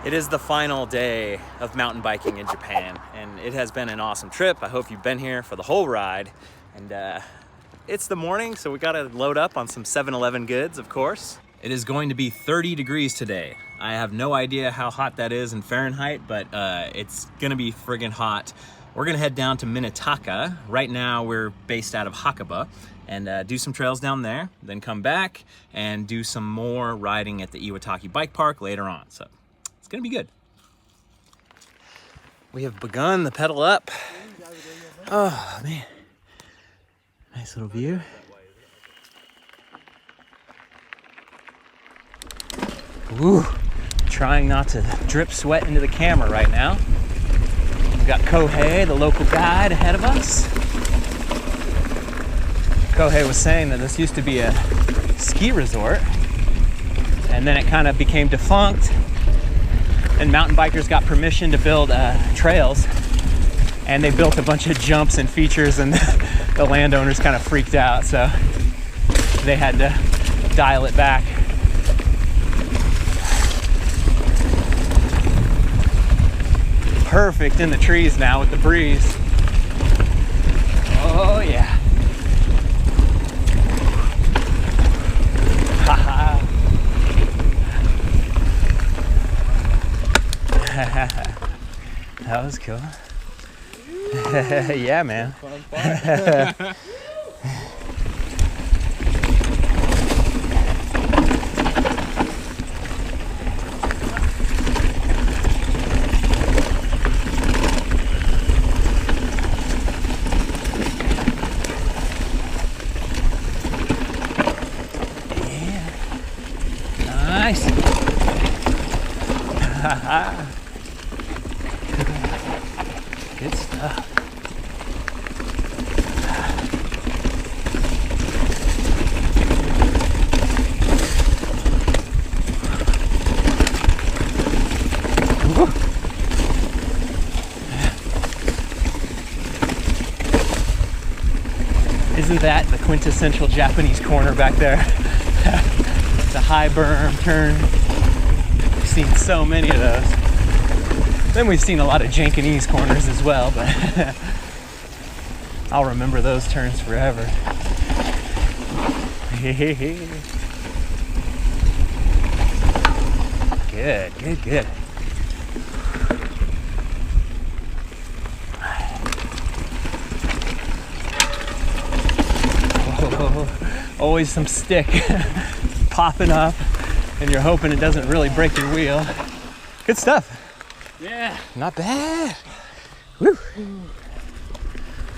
It is the final day of mountain biking in Japan, and it has been an awesome trip. I hope you've been here for the whole ride. And it's the morning, so we gotta load up on some 7-Eleven goods, of course. It is going to be 30 degrees today. I have no idea how hot that is in Fahrenheit, but it's gonna be friggin' hot. We're gonna head down to Minetaka. Right now, we're based out of Hakuba, and do some trails down there, then come back and do some more riding at the Iwataki Bike Park later on. So it's gonna be good. We have begun the pedal up. Oh man, nice little view. Woo, trying not to drip sweat into the camera right now. We've got Kohei, the local guide, ahead of us. Kohei was saying that this used to be a ski resort, and then it kind of became defunct, and mountain bikers got permission to build trails, and they built a bunch of jumps and features, and the landowners kind of freaked out, so they had to dial it back. Perfect in the trees now with the breeze. Oh yeah. Haha. That was cool. Yeah, man. Nice. Good stuff. Isn't that the quintessential Japanese corner back there? The high berm turn. We've seen so many of those. Then we've seen a lot of Jankanese corners as well, but I'll remember those turns forever. Good, good, good. Oh, always some stick popping up, and you're hoping it doesn't really break your wheel. Good stuff. Yeah. Not bad. Woo.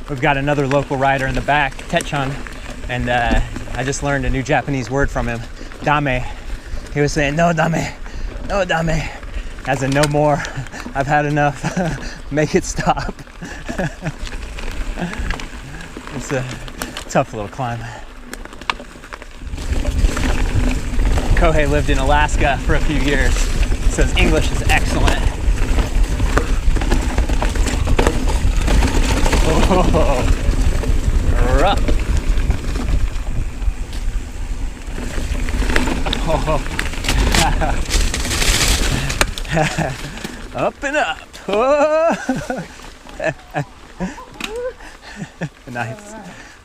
We've got another local rider in the back, Techon, and I just learned a new Japanese word from him, dame. He was saying, no dame, no dame, as in no more. I've had enough. Make it stop. It's a tough little climb. Kohei lived in Alaska for a few years, so his English is excellent. Oh, rough. Oh. Up and up. Oh. Nice.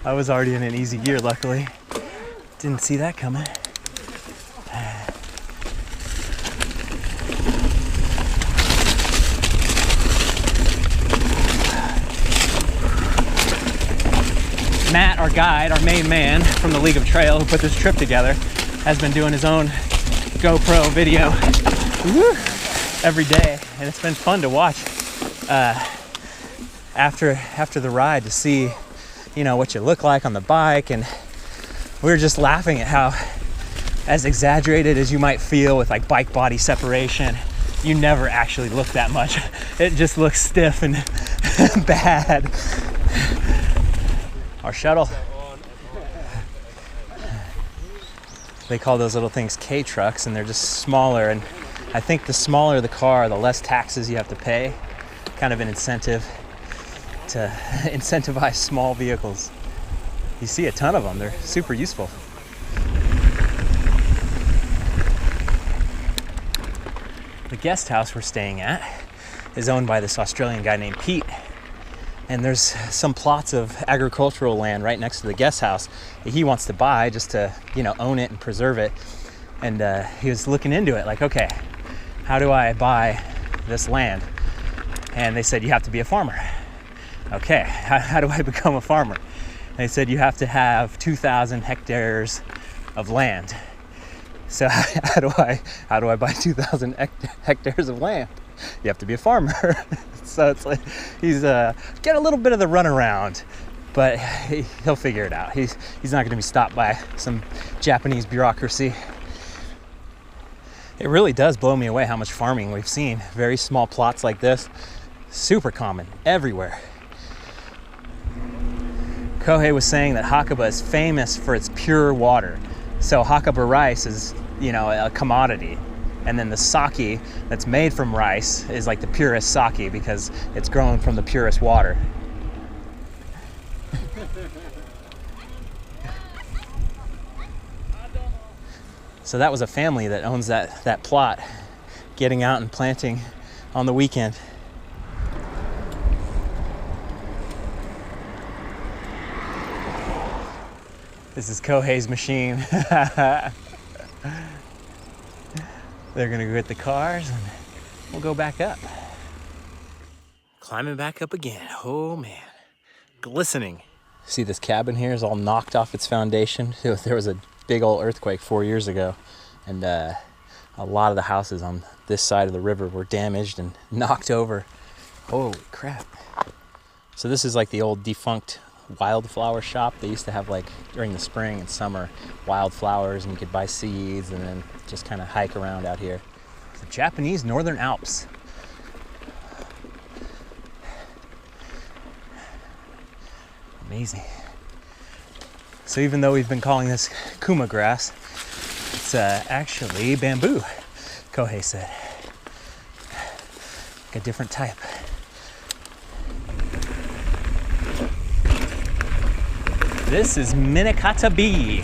I was already in an easy gear, luckily. Didn't see that coming. Matt, our guide, our main man from the League of Trail who put this trip together, has been doing his own GoPro video every day, and it's been fun to watch after the ride to see, you know, what you look like on the bike. And we were just laughing at how, as exaggerated as you might feel with like bike body separation, you never actually look that much. It just looks stiff and bad. Our shuttle. They call those little things K-trucks, and they're just smaller, and I think the smaller the car, the less taxes you have to pay. Kind of an incentive to incentivize small vehicles. You see a ton of them. They're super useful. The guest house we're staying at is owned by this Australian guy named Pete. And there's some plots of agricultural land right next to the guest house that he wants to buy just to, own it and preserve it. And he was looking into it like, okay, how do I buy this land? And they said, you have to be a farmer. Okay, how do I become a farmer? And they said, you have to have 2,000 hectares of land. So how do I buy 2,000 hectares of land? You have to be a farmer. So it's like he's get a little bit of the runaround, but he'll figure it out. He's not going to be stopped by some Japanese bureaucracy. It really does blow me away how much farming we've seen. Very small plots like this, super common everywhere. Kohei was saying that Hakuba is famous for its pure water. So Hakuba rice is, a commodity. And then the sake that's made from rice is like the purest sake because it's grown from the purest water. So that was a family that owns that plot, getting out and planting on the weekend. This is Kohei's machine. They're gonna go get the cars and we'll go back up. Climbing back up again. Oh man, glistening. See, this cabin here is all knocked off its foundation. There was a big old earthquake 4 years ago, and a lot of the houses on this side of the river were damaged and knocked over. Holy crap. So this is like the old Defunct wildflower shop. They used to have, like, during the spring and summer, wildflowers, and you could buy seeds and then just kind of hike around out here. The Japanese Northern Alps. Amazing. So even though we've been calling this kuma grass, it's actually bamboo, Kohei said. Like a different type. This is Minakata B.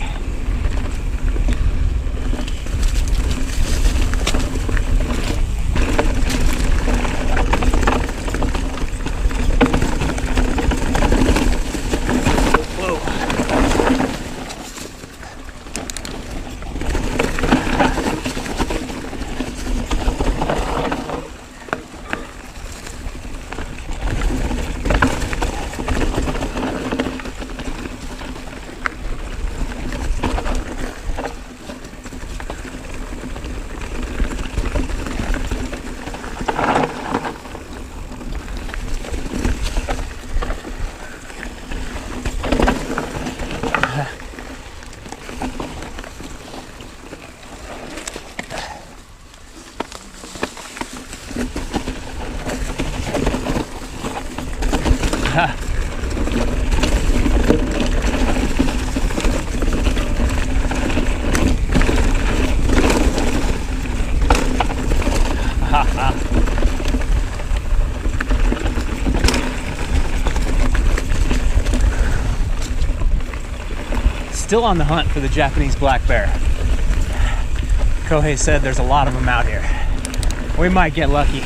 Still on the hunt for the Japanese black bear. Kohei said there's a lot of them out here. We might get lucky.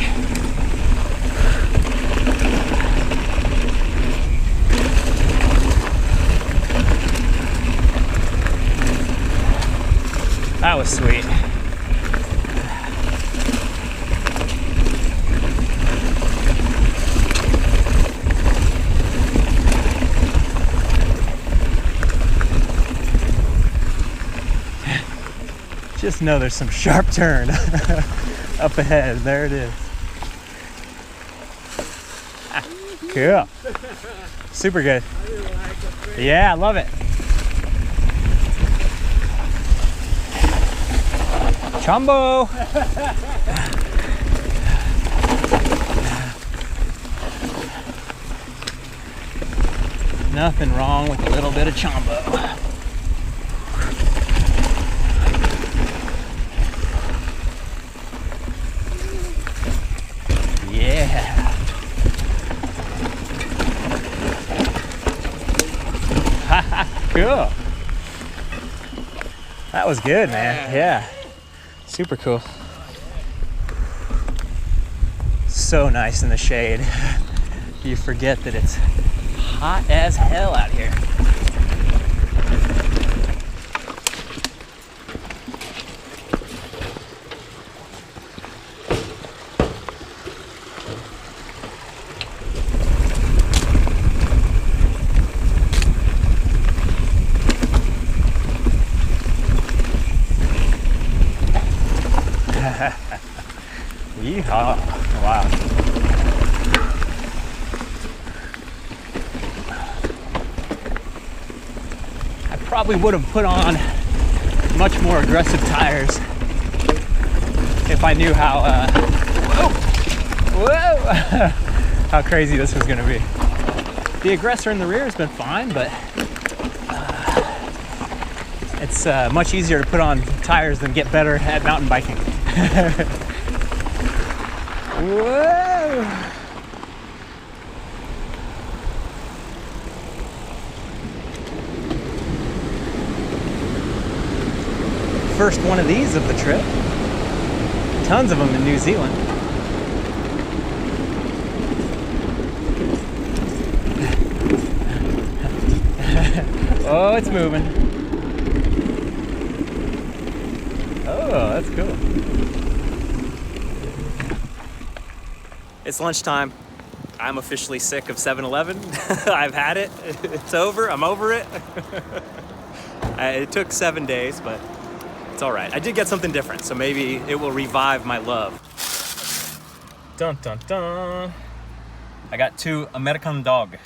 That was sweet. Just know there's some sharp turn up ahead. There it is. Cool. Super good. Yeah, I love it. Chombo. Nothing wrong with a little bit of chombo. Yeah. Cool. That was good, man. Yeah. Super cool. so nice in the shade. You forget that it's hot as hell out here. Yeehaw. Wow. I probably would have put on much more aggressive tires if I knew how how crazy this was going to be. The aggressor in the rear has been fine, but it's much easier to put on tires than get better at mountain biking. Whoa! First one of these of the trip. Tons of them in New Zealand. Oh, it's moving. Oh, that's cool. It's lunchtime. I'm officially sick of 7-Eleven. I've had it. It's over. I'm over it. It took 7 days, but it's all right. I did get something different, so maybe it will revive my love. Dun, dun, dun. I got 2 American dog,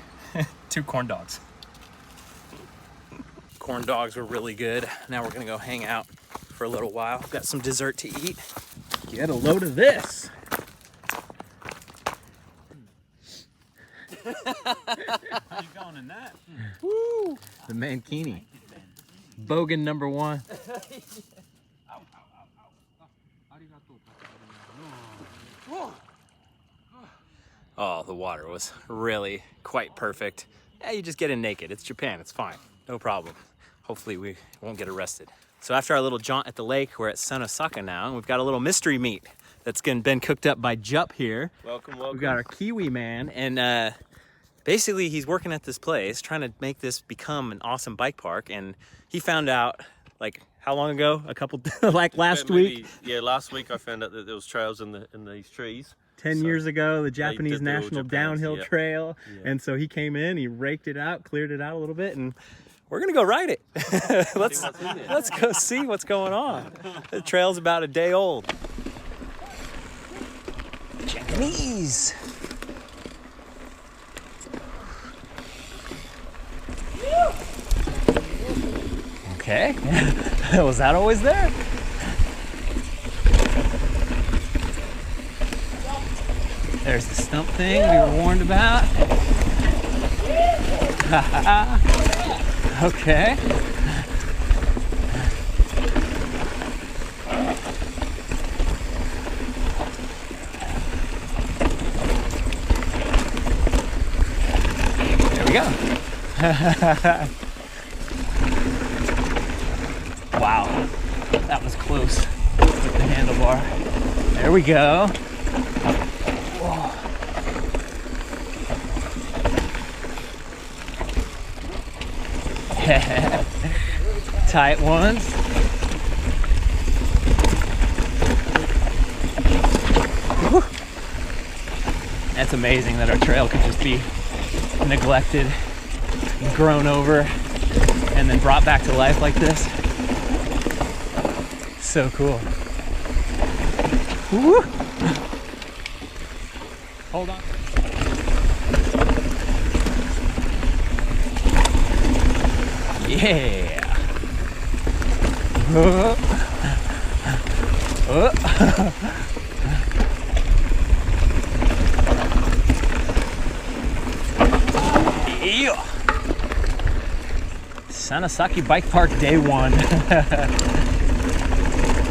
2 corn dogs. Corn dogs were really good. Now we're gonna go hang out for a little while. Got some dessert to eat. Get a load of this. How you going in that? Woo! The Mankini. Bogan number 1. Oh, the water was really quite perfect. Yeah, you just get in naked. It's Japan, it's fine. No problem. Hopefully we won't get arrested. So after our little jaunt at the lake, we're at Sanosaka now, and we've got a little mystery meat that's been cooked up by Jup here. Welcome. We've got our Kiwi man, and basically he's working at this place trying to make this become an awesome bike park, and he found out, like, how long ago? A couple, like last week? Yeah, last week I found out that there was trails in these trees. 10 years ago, the Japanese did the National Downhill yeah. Trail. Yeah. And so he came in, he raked it out, cleared it out a little bit, and we're gonna go ride it. let's go see what's going on. The trail's about a day old. Japanese. Okay. Was that always there? There's the stump thing we were warned about. Okay. There we go. Wow, that was close with the handlebar. There we go. Whoa. Tight ones. Whew. That's amazing that our trail could just be neglected, grown over, and then brought back to life like this. So cool. Woo. Hold on. Yeah. Yeah. Sanosaka Bike Park Day 1.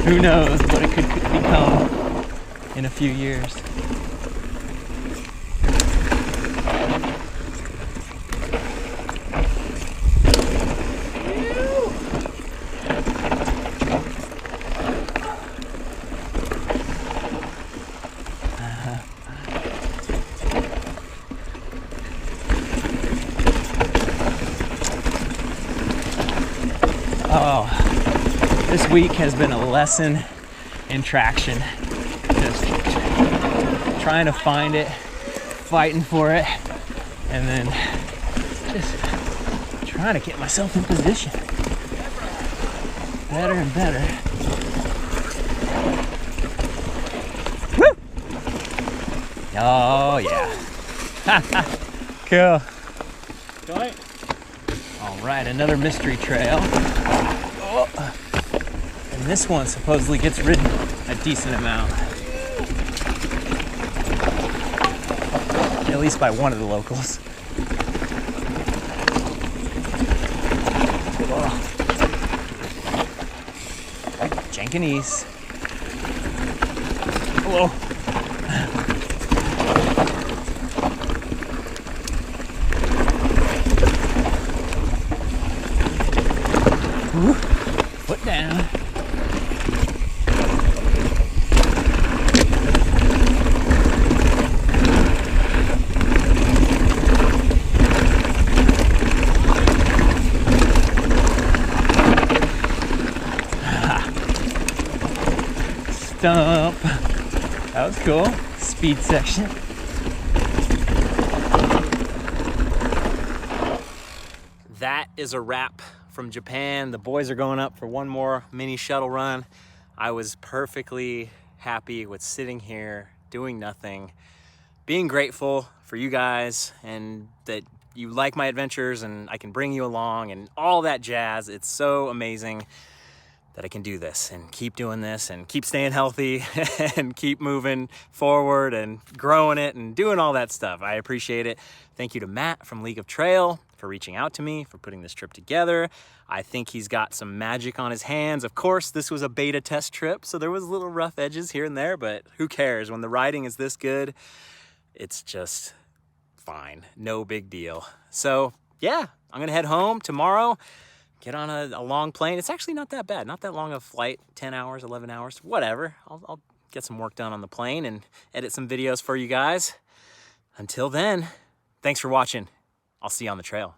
Who knows what it could become in a few years. This week has been a lesson in traction. Just trying to find it, fighting for it, and then just trying to get myself in position. Better and better. Woo! Oh yeah. Cool. Got it? All right, another mystery trail. Oh. And this one supposedly gets ridden a decent amount. At least by one of the locals. Jankanese. Whoa. Woo. Foot down. Stump. That was cool. Speed section. That is a wrap from Japan. The boys are going up for one more mini shuttle run. I was perfectly happy with sitting here, doing nothing, being grateful for you guys and that you like my adventures and I can bring you along and all that jazz. It's so amazing that I can do this and keep doing this and keep staying healthy and keep moving forward and growing it and doing all that stuff. I appreciate it. Thank you to Matt from League of Trail for reaching out to me, for putting this trip together. I think he's got some magic on his hands. Of course, this was a beta test trip, so there was little rough edges here and there, but who cares? When the riding is this good, it's just fine. No big deal. So yeah, I'm gonna head home tomorrow. Get on a long plane. It's actually not that bad. Not that long of flight, 10 hours, 11 hours, whatever. I'll get some work done on the plane and edit some videos for you guys. Until then, thanks for watching. I'll see you on the trail.